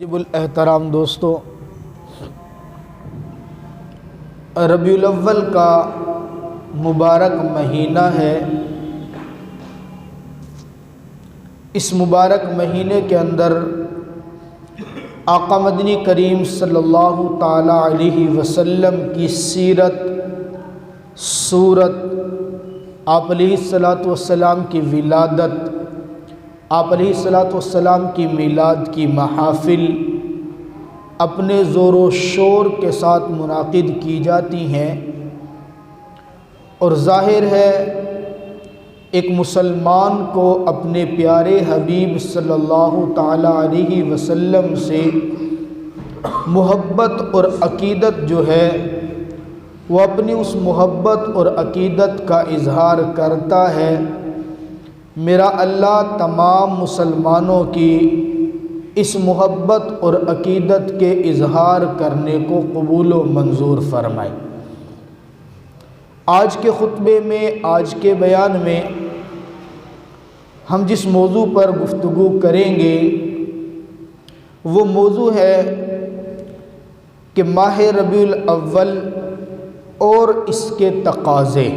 الاحترام دوستو، ربیع الاول کا مبارک مہینہ ہے۔ اس مبارک مہینے کے اندر آقا مدنی کریم صلی اللہ تعالی علیہ وسلم کی سیرت، صورت، آپ علیہ الصلاۃ والسلام کی ولادت، آپ علیہ الصلاۃ والسلام کی میلاد کی محافل اپنے زور و شور کے ساتھ منعقد کی جاتی ہیں، اور ظاہر ہے ایک مسلمان کو اپنے پیارے حبیب صلی اللہ تعالی علیہ وسلم سے محبت اور عقیدت جو ہے وہ اپنی اس محبت اور عقیدت کا اظہار کرتا ہے۔ میرا اللہ تمام مسلمانوں کی اس محبت اور عقیدت کے اظہار کرنے کو قبول و منظور فرمائے۔ آج کے خطبے میں، آج کے بیان میں ہم جس موضوع پر گفتگو کریں گے وہ موضوع ہے کہ ماہ ربیع الاول اور اس کے تقاضے۔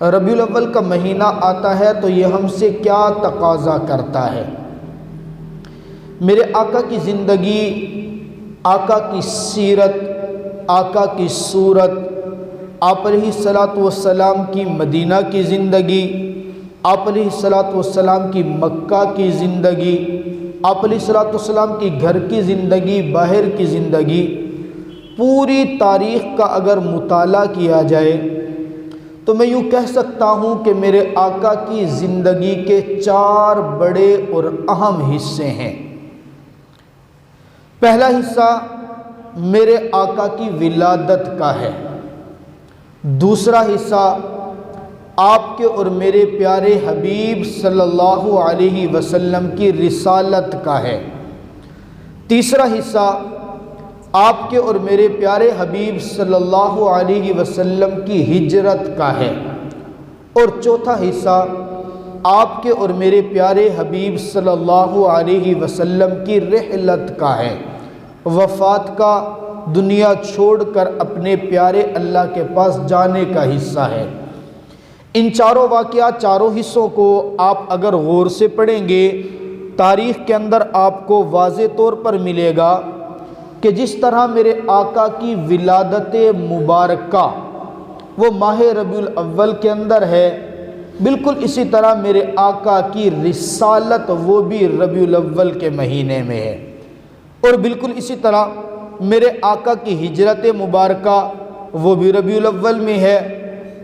ربیع الاول کا مہینہ آتا ہے تو یہ ہم سے کیا تقاضا کرتا ہے؟ میرے آقا کی زندگی، آقا کی سیرت، آقا کی صورت، آپ علیہ الصلاۃ والسلام کی مدینہ کی زندگی، آپ علیہ الصلاۃ والسلام کی مکہ کی زندگی، آپ علیہ الصلاۃ والسلام کی گھر کی زندگی، باہر کی زندگی، پوری تاریخ کا اگر مطالعہ کیا جائے تو میں یوں کہہ سکتا ہوں کہ میرے آقا کی زندگی کے 4 بڑے اور اہم حصے ہیں۔ پہلا حصہ میرے آقا کی ولادت کا ہے، دوسرا حصہ آپ کے اور میرے پیارے حبیب صلی اللہ علیہ وسلم کی رسالت کا ہے، تیسرا حصہ آپ کے اور میرے پیارے حبیب صلی اللہ علیہ وسلم کی ہجرت کا ہے، اور چوتھا حصہ آپ کے اور میرے پیارے حبیب صلی اللہ علیہ وسلم کی رحلت کا ہے، وفات کا، دنیا چھوڑ کر اپنے پیارے اللہ کے پاس جانے کا حصہ ہے۔ ان چاروں واقعات، چاروں حصوں کو آپ اگر غور سے پڑھیں گے تاریخ کے اندر آپ کو واضح طور پر ملے گا کہ جس طرح میرے آقا کی ولادت مبارکہ وہ ماہ ربیع الاول کے اندر ہے، بالکل اسی طرح میرے آقا کی رسالت وہ بھی ربیع الاول کے مہینے میں ہے، اور بالکل اسی طرح میرے آقا کی ہجرت مبارکہ وہ بھی ربیع الاول میں ہے،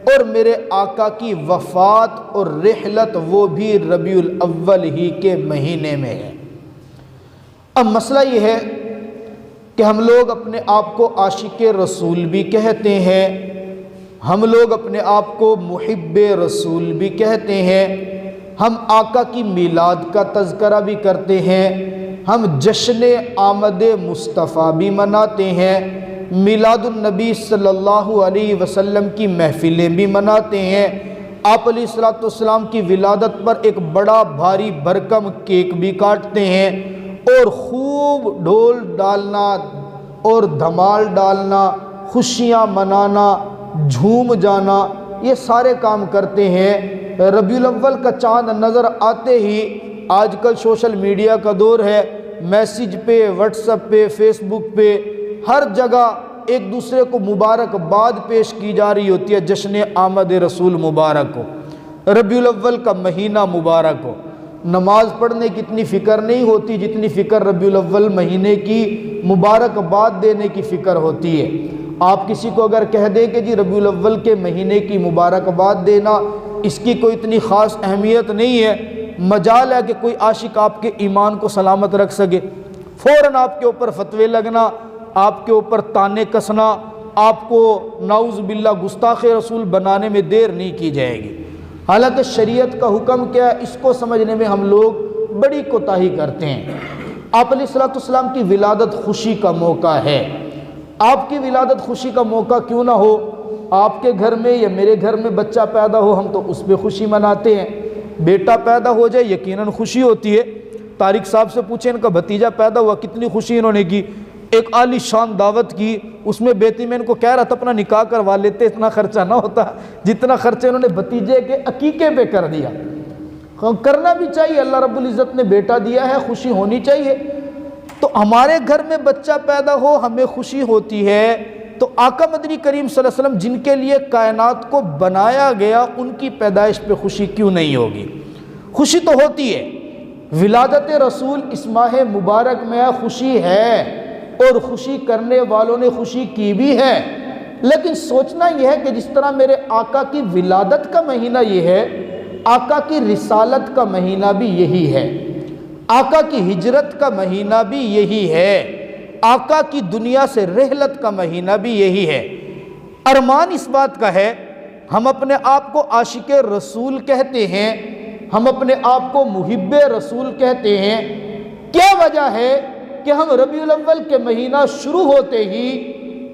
اور میرے آقا کی وفات اور رحلت وہ بھی ربیع الاول ہی کے مہینے میں ہے۔ اب مسئلہ یہ ہے کہ ہم لوگ اپنے آپ کو عاشق رسول بھی کہتے ہیں، ہم لوگ اپنے آپ کو محب رسول بھی کہتے ہیں، ہم آقا کی میلاد کا تذکرہ بھی کرتے ہیں، ہم جشن آمد مصطفیٰ بھی مناتے ہیں، میلاد النبی صلی اللہ علیہ وسلم کی محفلیں بھی مناتے ہیں، آپ علیہ الصلاۃ والسلام کی ولادت پر ایک بڑا بھاری بھرکم کیک بھی کاٹتے ہیں، اور خوب ڈھول ڈالنا اور دھمال ڈالنا، خوشیاں منانا، جھوم جانا، یہ سارے کام کرتے ہیں۔ ربیع الاول کا چاند نظر آتے ہی، آج کل سوشل میڈیا کا دور ہے، میسیج پہ، واٹس ایپ پہ، فیس بک پہ، ہر جگہ ایک دوسرے کو مبارکباد پیش کی جا رہی ہوتی ہے، جشن آمد رسول مبارک ہو، ربیع الاول کا مہینہ مبارک ہو۔ نماز پڑھنے کی اتنی فکر نہیں ہوتی جتنی فکر ربیع الاول مہینے کی مبارکباد دینے کی فکر ہوتی ہے۔ آپ کسی کو اگر کہہ دیں کہ جی ربیع الاول کے مہینے کی مبارکباد دینا، اس کی کوئی اتنی خاص اہمیت نہیں ہے، مجال ہے کہ کوئی عاشق آپ کے ایمان کو سلامت رکھ سکے، فوراً آپ کے اوپر فتوے لگنا، آپ کے اوپر تانے کسنا، آپ کو نعوذ باللہ گستاخ رسول بنانے میں دیر نہیں کی جائے گی۔ حالانکہ شریعت کا حکم کیا ہے، اس کو سمجھنے میں ہم لوگ بڑی کوتاہی کرتے ہیں۔ آپ علیہ الصلاۃ والسلام کی ولادت خوشی کا موقع ہے، آپ کی ولادت خوشی کا موقع کیوں نہ ہو؟ آپ کے گھر میں یا میرے گھر میں بچہ پیدا ہو، ہم تو اس پہ خوشی مناتے ہیں، بیٹا پیدا ہو جائے یقیناً خوشی ہوتی ہے، طارق صاحب سے پوچھیں ان کا بھتیجا پیدا ہوا کتنی خوشی انہوں نے کی، ایک عالی شان دعوت کی، اس میں بیٹی میں ان کو کہہ رہا تھا اپنا نکاح کروا لیتے، اتنا خرچہ نہ ہوتا جتنا خرچہ انہوں نے بھتیجے کے عقیقے پہ کر دیا۔ کرنا بھی چاہیے، اللہ رب العزت نے بیٹا دیا ہے، خوشی ہونی چاہیے۔ تو ہمارے گھر میں بچہ پیدا ہو ہمیں خوشی ہوتی ہے، تو آقا مدنی کریم صلی اللہ علیہ وسلم جن کے لیے کائنات کو بنایا گیا ان کی پیدائش پہ خوشی کیوں نہیں ہوگی؟ خوشی تو ہوتی ہے، ولادت رسول اس ماہ مبارک میں خوشی ہے، اور خوشی کرنے والوں نے خوشی کی بھی ہے، لیکن سوچنا یہ ہے کہ جس طرح میرے آقا کی ولادت کا مہینہ یہ ہے، آقا کی رسالت کا مہینہ بھی یہی ہے، آقا کی ہجرت کا مہینہ بھی یہی ہے، آقا کی دنیا سے رحلت کا مہینہ بھی یہی ہے۔ ارمان اس بات کا ہے، ہم اپنے آپ کو عاشق رسول کہتے ہیں، ہم اپنے آپ کو محب رسول کہتے ہیں۔ کیا وجہ ہے کہ ہم ربیع الاول کے مہینہ شروع ہوتے ہی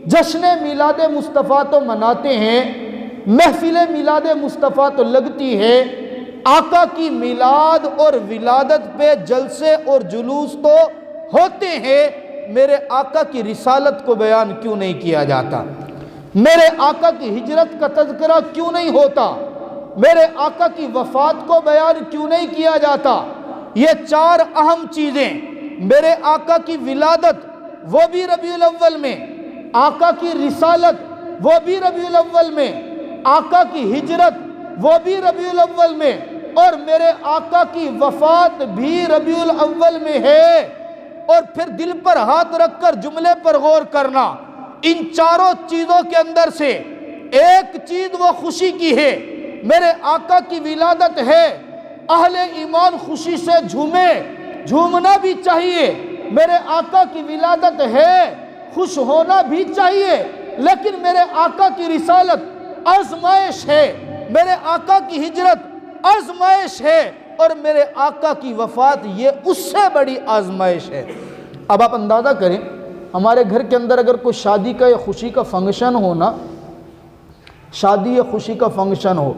جشن میلاد مصطفیٰ تو مناتے ہیں، محفل میلاد مصطفیٰ تو لگتی ہے، آقا کی میلاد اور ولادت پہ جلسے اور جلوس تو ہوتے ہیں، میرے آقا کی رسالت کو بیان کیوں نہیں کیا جاتا؟ میرے آقا کی ہجرت کا تذکرہ کیوں نہیں ہوتا؟ میرے آقا کی وفات کو بیان کیوں نہیں کیا جاتا؟ یہ چار اہم چیزیں، میرے آقا کی ولادت وہ بھی ربیع الاول میں، آقا کی رسالت وہ بھی ربیع الاول میں، آقا کی ہجرت وہ بھی ربیع الاول میں، اور میرے آقا کی وفات بھی ربیع الاول میں ہے۔ اور پھر دل پر ہاتھ رکھ کر جملے پر غور کرنا، ان چاروں چیزوں کے اندر سے ایک چیز وہ خوشی کی ہے، میرے آقا کی ولادت ہے، اہل ایمان خوشی سے جھومے، جھومنا بھی چاہیے، میرے آقا کی ولادت ہے، خوش ہونا بھی چاہیے، لیکن میرے آقا کی رسالت آزمائش ہے، میرے آقا کی ہجرت آزمائش ہے، اور میرے آقا کی وفات یہ اس سے بڑی آزمائش ہے۔ اب آپ اندازہ کریں، ہمارے گھر کے اندر اگر کوئی شادی کا یا خوشی کا فنکشن ہو نا، شادی یا خوشی کا فنکشن ہو،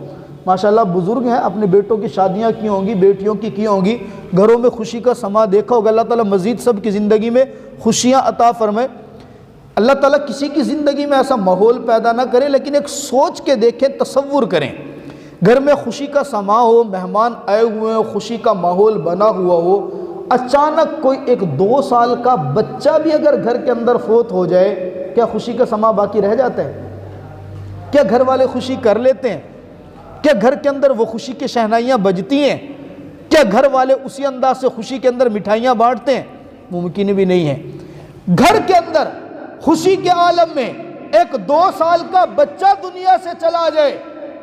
ماشاءاللہ بزرگ ہیں، اپنے بیٹوں کی شادیاں کی ہوں گی، بیٹیوں کی ہوں گی، گھروں میں خوشی کا سما دیکھا ہوگا۔ اللہ تعالیٰ مزید سب کی زندگی میں خوشیاں عطا فرمائے۔ اللہ تعالیٰ کسی کی زندگی میں ایسا ماحول پیدا نہ کرے، لیکن ایک سوچ کے دیکھیں، تصور کریں، گھر میں خوشی کا سما ہو، مہمان آئے ہوئے ہوں، خوشی کا ماحول بنا ہوا ہو، اچانک کوئی ایک 2 سال کا بچہ بھی اگر گھر کے اندر فوت ہو جائے، کیا خوشی کا سما باقی رہ جاتا ہے؟ کیا گھر والے خوشی کر لیتے ہیں؟ کیا گھر کے اندر وہ خوشی کی شہنائیاں بجتی ہیں؟ کیا گھر والے اسی انداز سے خوشی کے اندر مٹھائیاں بانٹتے ہیں؟ ممکن بھی نہیں ہے۔ گھر کے اندر خوشی کے عالم میں ایک 2 سال کا بچہ دنیا سے چلا جائے،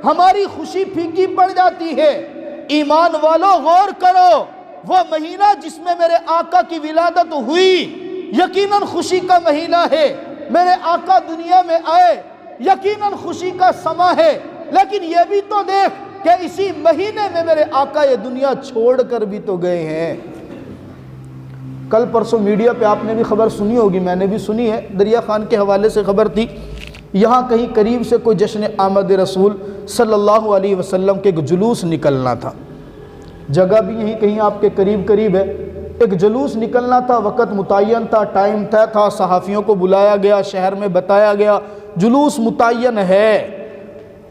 ہماری خوشی پھیکی پڑ جاتی ہے۔ ایمان والو غور کرو، وہ مہینہ جس میں میرے آقا کی ولادت ہوئی یقیناً خوشی کا مہینہ ہے، میرے آقا دنیا میں آئے یقیناً خوشی کا سما ہے، لیکن یہ بھی تو دیکھ کہ اسی مہینے میں میرے آقا یہ دنیا چھوڑ کر بھی تو گئے ہیں۔ کل پرسوں میڈیا پہ آپ نے بھی خبر سنی ہوگی، میں نے بھی سنی ہے، دریا خان کے حوالے سے خبر تھی، یہاں کہیں قریب سے کوئی جشن آمد رسول صلی اللہ علیہ وسلم کے ایک جلوس نکلنا تھا، جگہ بھی یہیں کہیں آپ کے قریب ہے، ایک جلوس نکلنا تھا، وقت متعین تھا، ٹائم طے تھا، صحافیوں کو بلایا گیا، شہر میں بتایا گیا جلوس متعین ہے،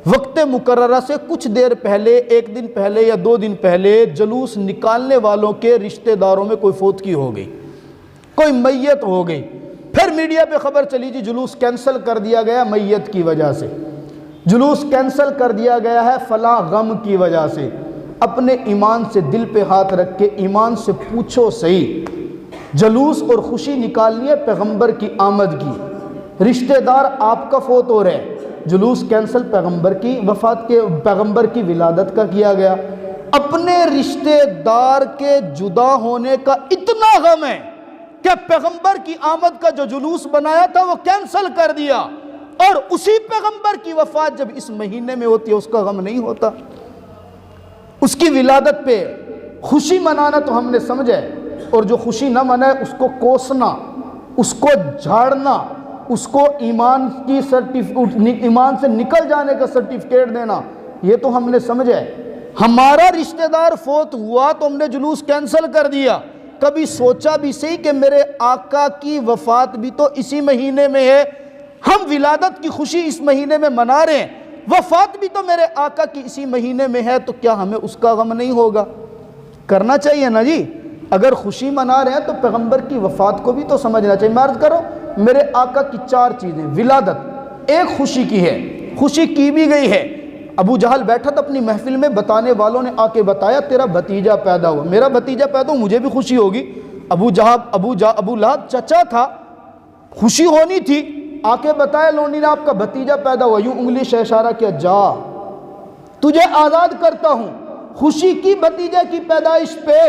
وقت مقررہ سے کچھ دیر پہلے، 1 دن پہلے یا 2 دن پہلے جلوس نکالنے والوں کے رشتہ داروں میں کوئی فوتگی ہو گئی، کوئی میت ہو گئی، پھر میڈیا پہ خبر چلی جی جلوس کینسل کر دیا گیا میت کی وجہ سے، جلوس کینسل کر دیا گیا ہے فلاں غم کی وجہ سے۔ اپنے ایمان سے دل پہ ہاتھ رکھ کے ایمان سے پوچھو صحیح، جلوس اور خوشی نکالنی ہے پیغمبر کی آمد کی، رشتہ دار آپ کا فوت ہو رہے، جلوس کینسل پیغمبر کی وفات کے، پیغمبر کی ولادت کا کیا گیا، اپنے رشتہ دار کے جدا ہونے کا اتنا غم ہے کہ پیغمبر کی آمد کا جو جلوس بنایا تھا وہ کینسل کر دیا، اور اسی پیغمبر کی وفات جب اس مہینے میں ہوتی ہے اس کا غم نہیں ہوتا۔ اس کی ولادت پہ خوشی منانا تو ہم نے سمجھا ہے، اور جو خوشی نہ منائے اس کو کوسنا، اس کو جھاڑنا، اس کو ایمان سے نکل جانے کا سرٹیفکیٹ دینا، یہ تو ہم نے سمجھا ہے۔ ہمارا رشتہ دار فوت ہوا تو ہم نے جلوس کینسل کر دیا، کبھی سوچا بھی صحیح کہ میرے آقا کی وفات بھی تو اسی مہینے میں ہے، ہم ولادت کی خوشی اس مہینے میں منا رہے ہیں، وفات بھی تو میرے آقا کی اسی مہینے میں ہے، تو کیا ہمیں اس کا غم نہیں ہوگا؟ کرنا چاہیے نا جی۔ اگر خوشی منا رہے ہیں تو پیغمبر کی وفات کو بھی تو سمجھنا چاہیے۔ میں عرض کرو، میرے آقا کی 4 چیزیں، ولادت ایک خوشی کی ہے، خوشی کی بھی گئی ہے۔ ابو جہل بیٹھا تھا اپنی محفل میں، بتانے والوں نے آ کے بتایا تیرا بھتیجا پیدا ہوا، میرا بھتیجا پیدا ہوا مجھے بھی خوشی ہوگی۔ ابو لہب چچا تھا، خوشی ہونی تھی، آ کے بتایا لونڈی نے آپ کا بھتیجا پیدا ہوا، یوں انگلی سے اشارہ کیا، جا تجھے آزاد کرتا ہوں۔ خوشی کی بھتیجے کی پیدائش پہ،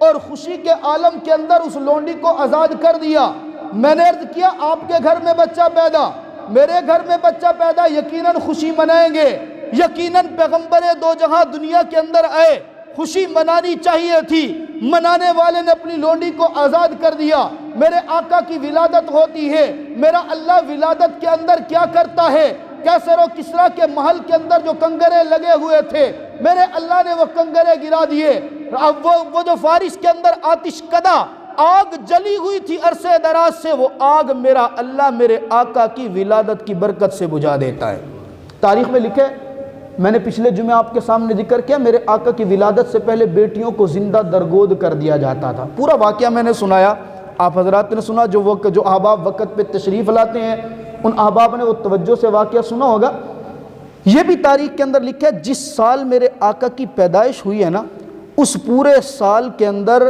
اور خوشی کے عالم کے اندر اس لونڈی کو آزاد کر دیا۔ میں نے عرض کیا آپ کے گھر میں بچہ پیدا، میرے گھر میں بچہ پیدا، یقیناً خوشی منائیں گے، یقیناً پیغمبر دو جہاں دنیا کے اندر آئے، خوشی منانی چاہیے تھی، منانے والے نے اپنی لونڈی کو آزاد کر دیا۔ میرے آقا کی ولادت ہوتی ہے، میرا اللہ ولادت کے اندر کیا کرتا ہے؟ کیسر و کسریٰ کے محل کے اندر جو کنگرے لگے ہوئے تھے، میرے اللہ نے وہ کنگرے گرا دیے۔ اب وہ جو فارس کے اندر آتش کدہ آگ جلی ہوئی تھی عرصے دراز سے، وہ آگ میرا اللہ میرے آقا کی ولادت کی برکت سے بجھا دیتا ہے۔ تاریخ میں لکھے، میں نے پچھلے جمعے آپ کے سامنے ذکر کیا، میرے آقا کی ولادت سے پہلے بیٹیوں کو زندہ درگود کر دیا جاتا تھا۔ پورا واقعہ میں نے سنایا، آپ حضرات نے سنا، جو احباب وقت پہ تشریف لاتے ہیں ان احباب نے وہ توجہ سے واقعہ سنا ہوگا۔ یہ بھی تاریخ کے اندر لکھا ہے، جس سال میرے آقا کی پیدائش ہوئی ہے نا، اس پورے سال کے اندر،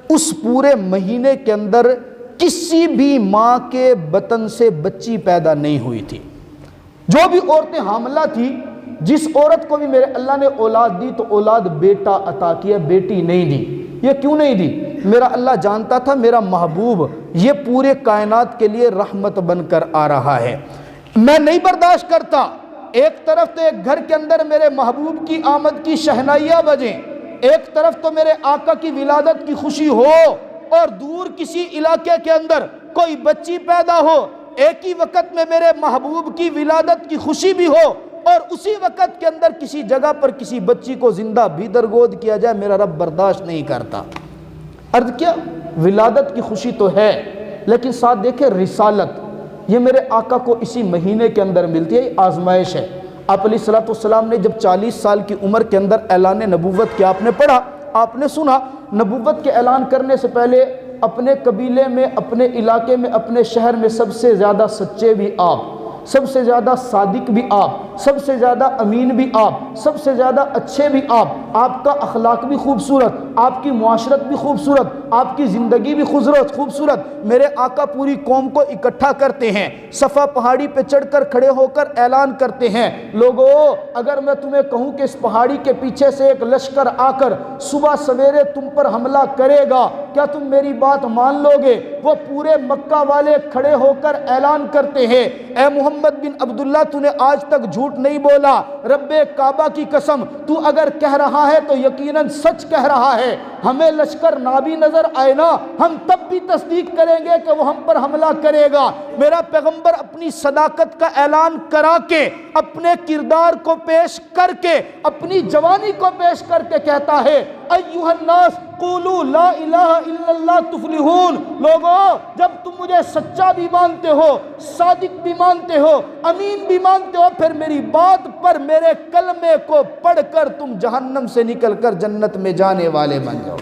اس پورے مہینے کے اندر کسی بھی ماں کے بطن سے بچی پیدا نہیں ہوئی تھی۔ جو بھی عورتیں حاملہ تھی، جس عورت کو بھی میرے اللہ نے اولاد دی تو اولاد بیٹا عطا کیا، بیٹی نہیں دی۔ یہ کیوں نہیں دی؟ میرا اللہ جانتا تھا میرا محبوب یہ پورے کائنات کے لیے رحمت بن کر آ رہا ہے، میں نہیں برداشت کرتا ایک طرف تو ایک گھر کے اندر میرے محبوب کی آمد کی شہنائیاں بجیں، ایک طرف تو میرے آقا کی ولادت کی خوشی ہو، اور دور کسی علاقے کے اندر کوئی بچی پیدا ہو، ایک ہی وقت میں میرے محبوب کی ولادت کی خوشی بھی ہو، اور اسی وقت کے اندر کسی جگہ پر کسی بچی کو زندہ بھی درگود کیا جائے، میرا رب برداشت نہیں کرتا۔ عرض کیا، ولادت کی خوشی تو ہے، لیکن ساتھ دیکھیں رسالت، یہ میرے آقا کو اسی مہینے کے اندر ملتی ہے، یہ آزمائش ہے۔ آپ علیہ السلام نے جب 40 سال کی عمر کے اندر اعلان نبوت کیا، آپ نے پڑھا، آپ نے سنا، نبوت کے اعلان کرنے سے پہلے اپنے قبیلے میں، اپنے علاقے میں، اپنے شہر میں سب سے زیادہ سچے بھی آپ، سب سے زیادہ صادق بھی آپ، سب سے زیادہ امین بھی آپ، سب سے زیادہ اچھے بھی آپ کا اخلاق بھی خوبصورت، آپ کی معاشرت بھی خوبصورت، آپ کی زندگی بھی خوبصورت۔ میرے آقا پوری قوم کو اکٹھا کرتے ہیں، صفا پہاڑی پہ چڑھ کر کھڑے ہو کر اعلان کرتے ہیں، لوگو اگر میں تمہیں کہوں کہ اس پہاڑی کے پیچھے سے ایک لشکر آ کر صبح سویرے تم پر حملہ کرے گا، کیا تم میری بات مان لو گے؟ وہ پورے مکہ والے کھڑے ہو کر اعلان کرتے ہیں، اے محمد بن عبداللہ تو نے آج تک جھوٹ نہیں بولا، رب کعبہ کی قسم تو اگر کہہ رہا ہے تو یقیناً سچ کہہ رہا ہے، ہمیں لشکر نہ بھی نظر آئے نا ہم تب بھی تصدیق کریں گے کہ وہ ہم پر حملہ کرے گا۔ میرا پیغمبر اپنی صداقت کا اعلان کرا کے، اپنے کردار کو پیش کر کے، اپنی جوانی کو پیش کر کے کہتا ہے، ایھا الناس قولوا لا الہ الا اللہ تفلحون، لوگو جب تم مجھے سچا بھی مانتے ہو، صادق بھی مانتے ہو، امین بھی مانتے ہو، پھر میری بات پر میرے کلمے کو پڑھ کر تم جہنم سے نکل کر جنت میں جانے والے بن جاؤ۔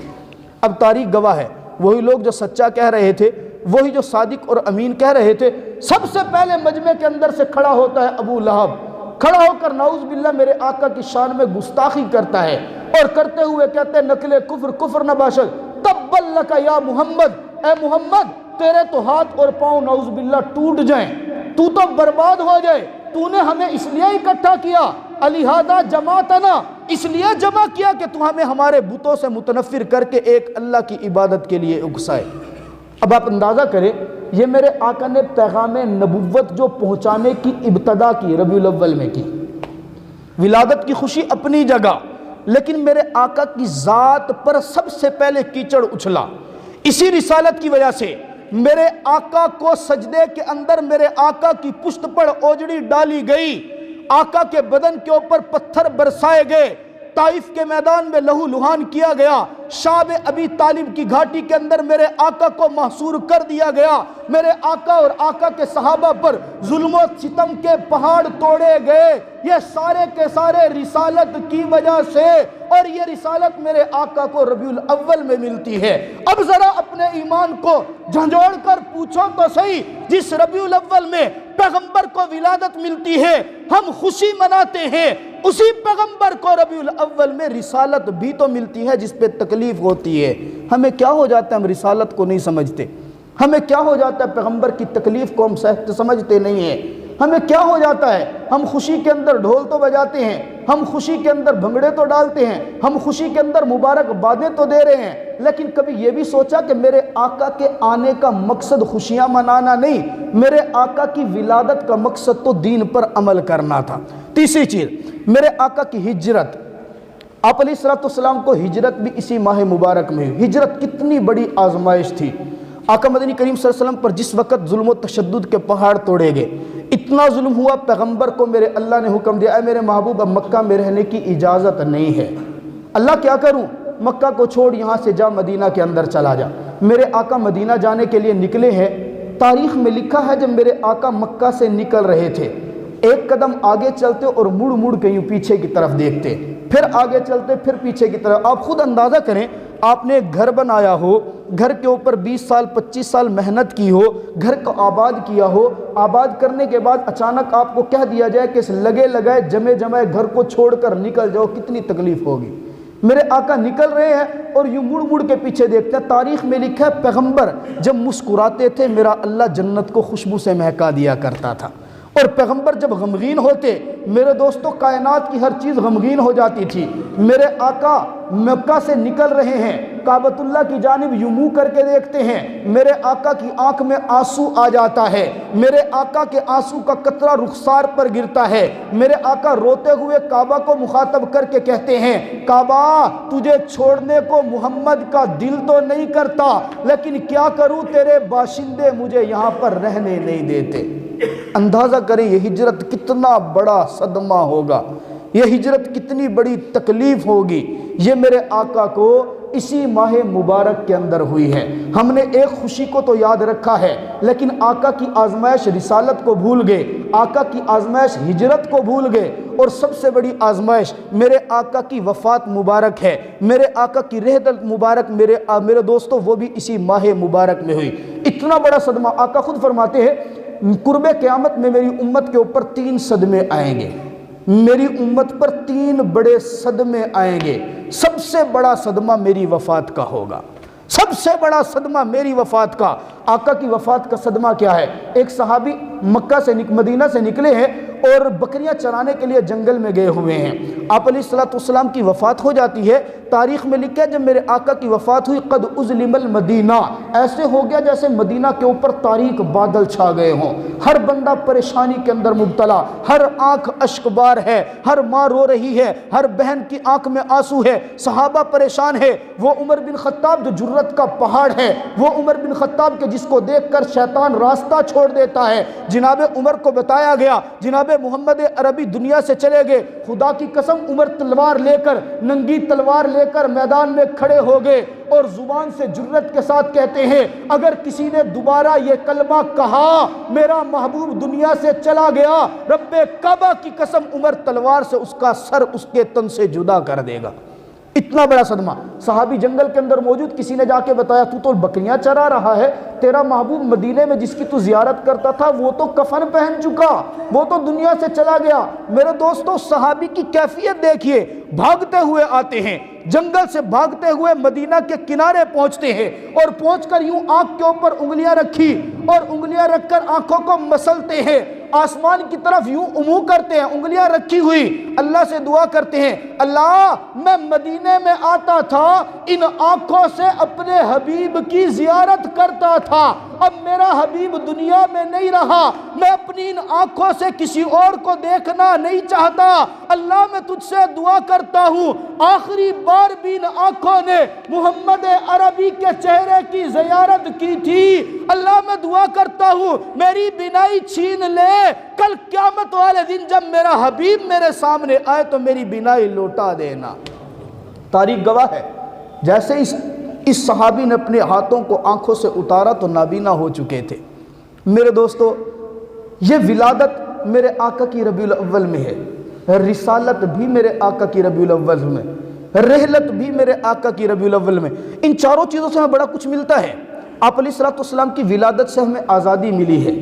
اب تاریخ گواہ ہے، وہی لوگ جو سچا کہہ رہے تھے، وہی جو صادق اور امین کہہ رہے تھے، سب سے پہلے مجمع کے اندر سے کھڑا ہوتا ہے ابو لہب، کھڑا ہو کر نعوذ باللہ میرے آقا کی شان میں گستاخی کرتا ہے، اور کرتے ہوئے کہتے ہیں نقل کفر نہ باشد، تبا لک یا محمد، اے محمد تیرے تو ہاتھ اور پاؤں نعوذ باللہ ٹوٹ جائیں، تو برباد ہو جائے، تو نے ہمیں اس لیے اکٹھا کیا، لہذا جماعتنا، اس لیے جمع کیا کہ تو ہمیں ہمارے بتوں سے متنفر کر کے ایک اللہ کی عبادت کے لیے اکسائے۔ اب آپ اندازہ کریں، یہ میرے آقا نے پیغام نبوت جو پہنچانے کی ابتدا کی ربیع الاول میں کی، ولادت کی خوشی اپنی جگہ، لیکن میرے آقا کی ذات پر سب سے پہلے کیچڑ اچھلا، اسی رسالت کی وجہ سے میرے آقا کو سجدے کے اندر میرے آقا کی پشت پر اوجڑی ڈالی گئی، آقا کے بدن کے اوپر پتھر برسائے گئے، طائف کے میدان میں لہو لہان کیا گیا، شعب ابی طالب کی گھاٹی کے اندر میرے آقا کو محصور کر دیا گیا، میرے آقا اور آقا کے صحابہ پر ظلم و ستم کے پہاڑ توڑے گئے، یہ سارے کے سارے رسالت کی وجہ سے، اور یہ رسالت میرے آقا کو ربیع الاول میں ملتی ہے۔ اب ذرا اپنے ایمان کو جھنجھوڑ کر پوچھو تو صحیح، جس ربیع الاول میں پیغمبر کو ولادت ملتی ہے، ہم خوشی مناتے ہیں، اسی پیغمبر کو ربیع الاول میں رسالت بھی تو ملتی ہے جس پہ تکلیف ہوتی ہے۔ ہمیں کیا ہو جاتا ہے، ہم رسالت کو نہیں سمجھتے، ہمیں کیا ہو جاتا ہے پیغمبر کی تکلیف کو ہم سمجھتے نہیں ہیں، ہمیں کیا ہو جاتا ہے، ہم خوشی کے اندر ڈھول تو بجاتے ہیں، ہم خوشی کے اندر بھنگڑے تو ڈالتے ہیں، ہم خوشی کے اندر مبارک بادیں تو دے رہے ہیں، لیکن کبھی یہ بھی سوچا کہ میرے آقا کے آنے کا مقصد خوشیاں منانا نہیں، میرے آقا کی ولادت کا مقصد تو دین پر عمل کرنا تھا۔ تیسری چیز، میرے آقا کی ہجرت، آپ علیہ الصلوۃ والسلام کو ہجرت بھی اسی ماہ مبارک میں ہوئی۔ ہجرت کتنی بڑی آزمائش تھی، آقا مدنی کریم صلی اللہ علیہ وسلم پر جس وقت ظلم و تشدد کے پہاڑ توڑے گئے، اتنا ظلم ہوا، پیغمبر کو میرے اللہ نے حکم دیا، اے میرے محبوب اب مکہ میں رہنے کی اجازت نہیں ہے۔ اللہ کیا کروں، مکہ کو چھوڑ یہاں سے جا، مدینہ کے اندر چلا جا۔ میرے آقا مدینہ جانے کے لیے نکلے ہیں، تاریخ میں لکھا ہے جب میرے آقا مکہ سے نکل رہے تھے، ایک قدم آگے چلتے اور مڑ مڑ کے یوں پیچھے کی طرف دیکھتے، پھر آگے چلتے پھر پیچھے کی طرف۔ آپ خود اندازہ کریں، آپ نے ایک گھر بنایا ہو، گھر کے اوپر 20 سال 25 سال محنت کی ہو، گھر کو آباد کیا ہو، آباد کرنے کے بعد اچانک آپ کو کہہ دیا جائے کہ اس لگے لگائے جمے جمائے گھر کو چھوڑ کر نکل جاؤ، کتنی تکلیف ہوگی۔ میرے آقا نکل رہے ہیں اور یوں مڑ مڑ کے پیچھے دیکھتے ہیں۔ تاریخ میں لکھا ہے پیغمبر جب مسکراتے تھے میرا اللہ جنت کو خوشبو سے مہکا دیا کرتا تھا، اور پیغمبر جب غمگین ہوتے، میرے دوستو کائنات کی ہر چیز غمگین ہو جاتی تھی۔ میرے آقا مکہ سے نکل رہے ہیں، کعبۃ اللہ کی جانب یوں منہ کر کے دیکھتے ہیں، میرے آقا کی آنکھ میں آنسو آ جاتا ہے، میرے آقا کے آنسو کا قطرہ رخسار پر گرتا ہے، میرے آقا روتے ہوئے کعبہ کو مخاطب کر کے کہتے ہیں، کعبہ تجھے چھوڑنے کو محمد کا دل تو نہیں کرتا، لیکن کیا کروں تیرے باشندے مجھے یہاں پر رہنے نہیں دیتے۔ اندازہ کریں یہ ہجرت کتنا بڑا صدمہ ہوگا، یہ ہجرت کتنی بڑی تکلیف ہوگی، یہ میرے آقا کو اسی ماہ مبارک کے اندر ہوئی ہے۔ ہم نے ایک خوشی کو تو یاد رکھا ہے، لیکن آقا کی آزمائش رسالت کو بھول گئے، آقا کی آزمائش ہجرت کو بھول گئے، اور سب سے بڑی آزمائش میرے آقا کی وفات مبارک ہے، میرے آقا کی رحلت مبارک میرے دوستو وہ بھی اسی ماہ مبارک میں ہوئی۔ اتنا بڑا صدمہ، آقا خود فرماتے ہیں قرب قیامت میں میری امت کے اوپر 3 صدمے آئیں گے، میری امت پر 3 بڑے صدمے آئیں گے، سب سے بڑا صدمہ میری وفات کا ہوگا، سب سے بڑا صدمہ میری وفات کا۔ آقا کی وفات کا صدمہ کیا ہے؟ ایک صحابی مکہ سے مدینہ سے نکلے ہیں اور بکریاں چرانے کے لیے جنگل میں گئے ہوئے ہیں، آپ علیہ الصلوۃ والسلام کی وفات ہو جاتی ہے۔ تاریخ میں لکھا ہے جب میرے آقا کی وفات ہوئی، قد اظلم المدینہ، ایسے ہو گیا جیسے مدینہ کے اوپر تاریک بادل چھا گئے ہوں، ہر بندہ پریشانی کے اندر مبتلا، ہر آنکھ اشک بار ہے، ہر ماں رو رہی ہے، ہر بہن کی آنکھ میں آنسو ہے، صحابہ پریشان ہے۔ وہ عمر بن خطاب جو جرت کا پہاڑ ہے، وہ عمر بن خطاب کے جس کو دیکھ کر شیطان راستہ چھوڑ دیتا ہے، جناب عمر کو بتایا گیا جناب محمد عربی دنیا سے چلے گئے، خدا کی قسم عمر تلوار لے کر، ننگی تلوار لے کر میدان میں کھڑے ہو گئے اور زبان سے جرت کے ساتھ کہتے ہیں اگر کسی نے دوبارہ یہ کلمہ کہا میرا محبوب دنیا سے چلا گیا، رب کعبہ کی قسم عمر تلوار سے اس کا سر اس کے تن سے جدا کر دے گا۔ اتنا بڑا صدمہ۔ صحابی جنگل کے اندر موجود، کسی نے جا کے بتایا تو بکریاں چرا رہا ہے، تیرا محبوب مدینے میں جس کی تو زیارت کرتا تھا وہ تو کفن پہن چکا، وہ تو دنیا سے چلا گیا۔ میرے دوستو صحابی کی کیفیت دیکھیے، بھاگتے ہوئے آتے ہیں، جنگل سے بھاگتے ہوئے مدینہ کے کنارے پہنچتے ہیں، اور پہنچ کر یوں آنکھ کے اوپر انگلیاں رکھی اور انگلیاں رکھ کر آنکھوں کو مسلتے ہیں، آسمان کی طرف یوں منہ کرتے ہیں، انگلیاں رکھی ہوئی، اللہ سے دعا کرتے ہیں، اللہ میں مدینے میں آتا تھا ان آنکھوں سے اپنے حبیب کی زیارت کرتا تھا، اب میرا حبیب دنیا میں نہیں رہا، میں اپنی ان آنکھوں سے کسی اور کو دیکھنا نہیں چاہتا، اللہ میں تجھ سے دعا کرتا ہوں آخری بار بھی ان آنکھوں نے محمد عربی کے چہرے کی زیارت کی تھی، اللہ میں دعا کرتا ہوں میری بینائی چھین لے، کل قیامت والے دن جب میرا حبیب میرے سامنے آئے تو میری بینائی لوٹا دینا۔ تاریخ گواہ ہے، جیسے اس صحابی نے اپنے ہاتھوں کو آنکھوں سے اتارا تو نابینا ہو چکے تھے۔ میرے دوستو، یہ ولادت میرے آقا کی ربیع الاول میں ہے، رسالت بھی میرے آقا کی ربیع الاول میں، رحلت بھی میرے آقا کی ربیع الاول میں۔ ان چاروں چیزوں سے ہمیں بڑا کچھ ملتا ہے۔ آپ علیہ الصلوۃ والسلام کی ولادت سے ہمیں آزادی ملی ہے،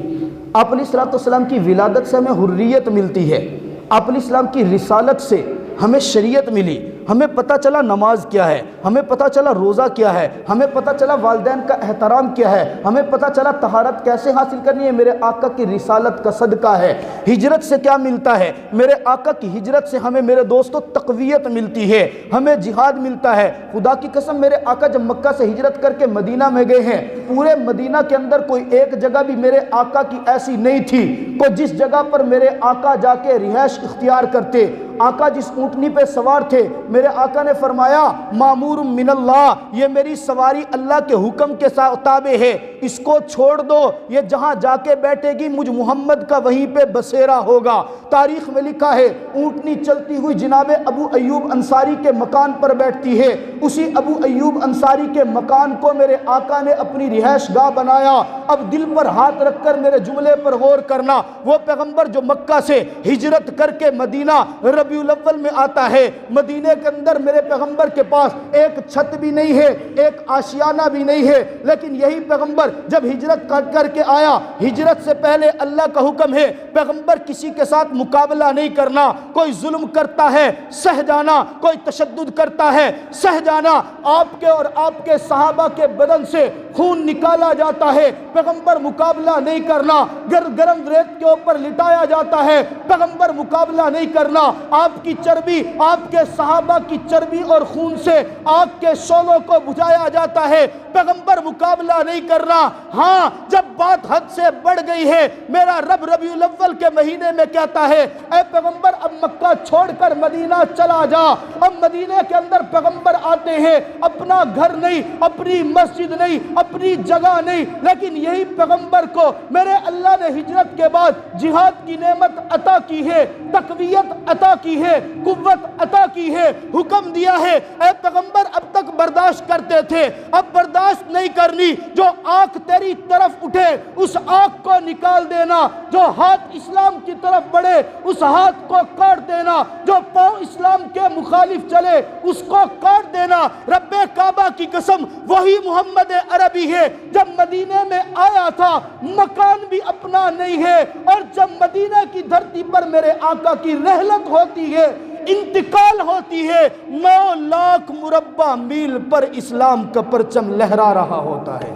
آپ علیہ الصلوۃ والسلام کی ولادت سے ہمیں حریت ملتی ہے، آپ علیہ السلام کی رسالت سے ہمیں شریعت ملی، ہمیں پتہ چلا نماز کیا ہے، ہمیں پتہ چلا روزہ کیا ہے، ہمیں پتہ چلا والدین کا احترام کیا ہے، ہمیں پتہ چلا طہارت کیسے حاصل کرنی ہے۔ میرے آقا کی رسالت کا صدقہ ہے۔ ہجرت سے کیا ملتا ہے؟ میرے آقا کی ہجرت سے ہمیں میرے دوستو تقویت ملتی ہے، ہمیں جہاد ملتا ہے۔ خدا کی قسم، میرے آقا جب مکہ سے ہجرت کر کے مدینہ میں گئے ہیں، پورے مدینہ کے اندر کوئی ایک جگہ بھی میرے آقا کی ایسی نہیں تھی کہ جس جگہ پر میرے آقا جا کے رہائش اختیار کرتے۔ آقا جس اونٹنی پہ سوار تھے، میرے آقا نے فرمایا مامور من اللہ، یہ میری سواری اللہ کے حکم کے تابع ہے، اس کو چھوڑ دو، یہ جہاں جا کے بیٹھے گی مجھ محمد کا وہیں پہ بسیرا ہوگا۔ تاریخ میں لکھا ہے اونٹنی چلتی ہوئی جناب ابو ایوب انصاری کے مکان پر بیٹھتی ہے، اسی ابو ایوب انصاری کے مکان کو میرے آقا نے اپنی رہائش گاہ بنایا۔ اب دل پر ہاتھ رکھ کر میرے جملے پر غور کرنا، وہ پیغمبر جو مکہ سے ہجرت کر کے مدینہ ربیع الاول میں آتا ہے، مدینے کے اندر میرے پیغمبر کے پاس ایک چھت بھی نہیں ہے، ایک آشیانہ بھی نہیں ہے، لیکن یہی پیغمبر جب ہجرت کر کے آیا، ہجرت سے پہلے اللہ کا حکم ہے پیغمبر کسی کے ساتھ مقابلہ نہیں کرنا، کوئی ظلم کرتا ہے سہ جانا، کوئی تشدد کرتا ہے سہ جانا۔ آپ کے اور آپ کے صحابہ کے بدن سے خون نکالا جاتا ہے، پیغمبر مقابلہ نہیں کرنا۔ گرم ریت کے اوپر لٹایا جاتا ہے، پیغمبر مقابلہ نہیں کرنا۔ آپ کی چربی، آپ کے صحابہ کی چربی اور خون سے آگ کے شعلوں کو بجھایا جاتا ہے، پیغمبر مقابلہ نہیں کرنا۔ ہاں، جب بات حد سے بڑھ گئی ہے، میرا رب ربیع الاول کے مہینے میں کہتا ہے اے پیغمبر اب مکہ چھوڑ کر مدینہ چلا جا۔ اب مدینے کے اندر پیغمبر آتے ہیں، اپنا گھر نہیں، اپنی مسجد نہیں، اپنی جگہ نہیں، لیکن یہی پیغمبر کو میرے اللہ نے ہجرت کے بعد جہاد کی نعمت عطا کی ہے، تقویت عطا کی ہے، قوت عطا کی ہے، حکم دیا ہے اے پیغمبر اب تک برداشت کرتے تھے، اب برداشت نہیں کرنی، جو آنکھ تیری طرف اٹھے اس آنکھ کو نکال دینا، جو ہاتھ اسلام کی طرف بڑھے اس ہاتھ کو کاٹ دینا، جو پاؤں اسلام کے مخالف چلے اس کو کاٹ دینا۔ رب کعبہ کی قسم وہی محمد عربی ہے، جب مدینے میں آیا تھا مکان بھی اپنا نہیں ہے، اور جب مدینہ کی دھرتی پر میرے آقا کی رحلت ہوتی ہے، انتقال ہوتی ہے، 9 لاکھ مربع میل پر اسلام کا پرچم لہرا رہا ہوتا ہے۔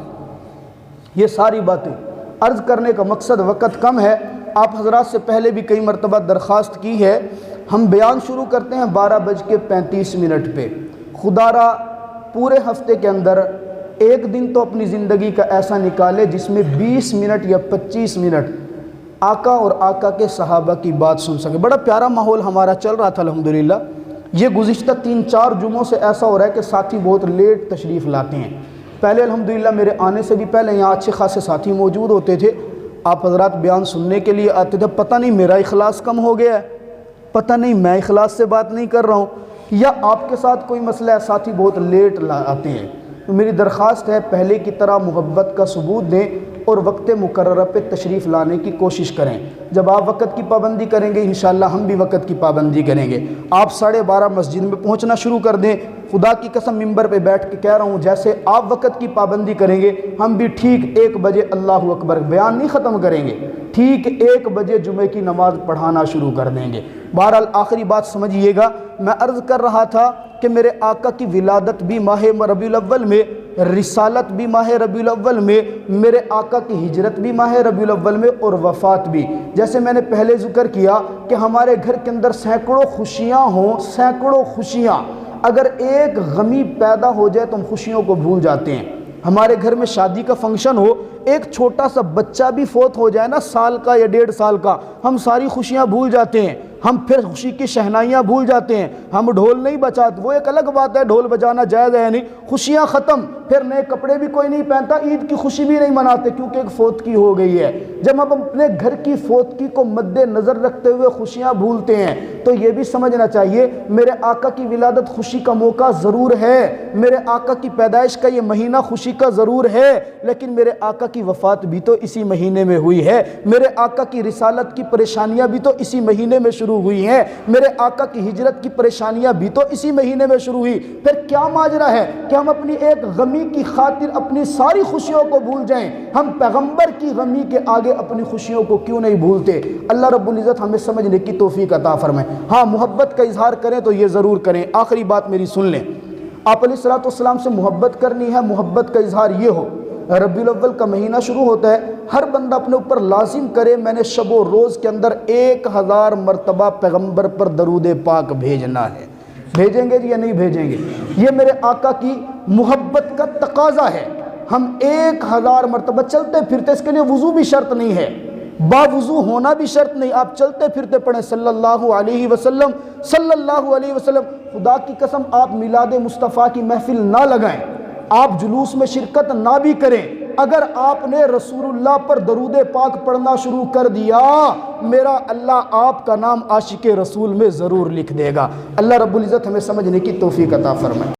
یہ ساری باتیں عرض کرنے کا مقصد، وقت کم ہے، آپ حضرات سے پہلے بھی کئی مرتبہ درخواست کی ہے، ہم بیان شروع کرتے ہیں 12:35 پہ۔ خدا را پورے ہفتے کے اندر ایک دن تو اپنی زندگی کا ایسا نکالے جس میں 20 منٹ یا 25 منٹ آقا اور آقا کے صحابہ کی بات سن سکے۔ بڑا پیارا ماحول ہمارا چل رہا تھا الحمدللہ۔ یہ گزشتہ 3-4 جمعوں سے ایسا ہو رہا ہے کہ ساتھی بہت لیٹ تشریف لاتے ہیں۔ پہلے الحمدللہ میرے آنے سے بھی پہلے یہاں اچھے خاصے ساتھی موجود ہوتے تھے، آپ حضرات بیان سننے کے لیے آتے تھے۔ پتہ نہیں میرا اخلاص کم ہو گیا ہے، پتہ نہیں میں اخلاص سے بات نہیں کر رہا ہوں، یا آپ کے ساتھ کوئی مسئلہ ہے، ساتھی بہت لیٹ آتے ہیں۔ تو میری درخواست ہے پہلے کی طرح محبت کا ثبوت دیں اور وقت مقررہ پہ تشریف لانے کی کوشش کریں۔ جب آپ وقت کی پابندی کریں گے انشاءاللہ ہم بھی وقت کی پابندی کریں گے۔ آپ 12:30 مسجد میں پہنچنا شروع کر دیں۔ خدا کی قسم ممبر پہ بیٹھ کے کہہ رہا ہوں، جیسے آپ وقت کی پابندی کریں گے ہم بھی ٹھیک 1 بجے اللہ اکبر بیان نہیں ختم کریں گے، ٹھیک 1 بجے جمعے کی نماز پڑھانا شروع کر دیں گے۔ بہرحال آخری بات سمجھیے گا، میں عرض کر رہا تھا کہ میرے آقا کی ولادت بھی ماہ ربیع الاول میں، رسالت بھی ماہ ربیع الاول میں، میرے آقا کی ہجرت بھی ماہ ربیع الاول میں، اور وفات بھی۔ جیسے میں نے پہلے ذکر کیا کہ ہمارے گھر کے اندر سینکڑوں خوشیاں ہوں، سینکڑوں خوشیاں، اگر ایک غمی پیدا ہو جائے تو ہم خوشیوں کو بھول جاتے ہیں۔ ہمارے گھر میں شادی کا فنکشن ہو، ایک چھوٹا سا بچہ بھی فوت ہو جائے نا، سال کا یا 1.5 سال کا، ہم ساری خوشیاں بھول جاتے ہیں۔ ہم پھر خوشی کی شہنائیاں بھول جاتے ہیں، ہم ڈھول نہیں بجاتے، وہ ایک الگ بات ہے، ڈھول بجانا جائز ہے نہیں، خوشیاں ختم، پھر نئے کپڑے بھی کوئی نہیں پہنتا، عید کی خوشی بھی نہیں مناتے کیونکہ ایک فوتگی ہو گئی ہے۔ جب ہم اپنے گھر کی فوتگی کو مد نظر رکھتے ہوئے خوشیاں بھولتے ہیں تو یہ بھی سمجھنا چاہیے میرے آقا کی ولادت خوشی کا موقع ضرور ہے، میرے آقا کی پیدائش کا یہ مہینہ خوشی کا ضرور ہے، لیکن میرے آقا کی وفات بھی تو اسی مہینے میں ہوئی ہے، میرے آقا کی رسالت کی پریشانیاں بھی تو اسی مہینے میں شروع ہوئی ہیں، میرے آقا کی ہجرت کی پریشانیاں بھی تو اسی مہینے میں شروع ہوئی۔ پھر کیا ماجرا ہے کہ ہم اپنی ایک غمی کی خاطر اپنی ساری خوشیوں کو بھول جائیں؟ ہم پیغمبر کی غمی کے آگے اپنی خوشیوں کو کیوں نہیں بھولتے؟ اللہ رب العزت ہمیں سمجھنے کی توفیق عطا فرمائے۔ ہاں، محبت کا اظہار کریں تو یہ ضرور کریں۔ آخری بات میری سن لیں، آپ علیہ الصلوۃ والسلام سے محبت کرنی ہے، محبت کا اظہار یہ ہو، ربیع الاول کا مہینہ شروع ہوتا ہے، ہر بندہ اپنے اوپر لازم کرے میں نے شب و روز کے اندر 1000 مرتبہ پیغمبر پر درود پاک بھیجنا ہے۔ بھیجیں گے یا نہیں بھیجیں گے؟ یہ میرے آقا کی محبت کا تقاضا ہے۔ ہم 1000 مرتبہ چلتے پھرتے، اس کے لیے وضو بھی شرط نہیں ہے، باوضو ہونا بھی شرط نہیں، آپ چلتے پھرتے پڑھیں صلی اللہ علیہ وسلم، صلی اللہ علیہ وسلم۔ خدا کی قسم آپ میلاد مصطفیٰ کی محفل نہ لگائیں، آپ جلوس میں شرکت نہ بھی کریں، اگر آپ نے رسول اللہ پر درود پاک پڑھنا شروع کر دیا، میرا اللہ آپ کا نام عاشق رسول میں ضرور لکھ دے گا۔ اللہ رب العزت ہمیں سمجھنے کی توفیق عطا فرمائے۔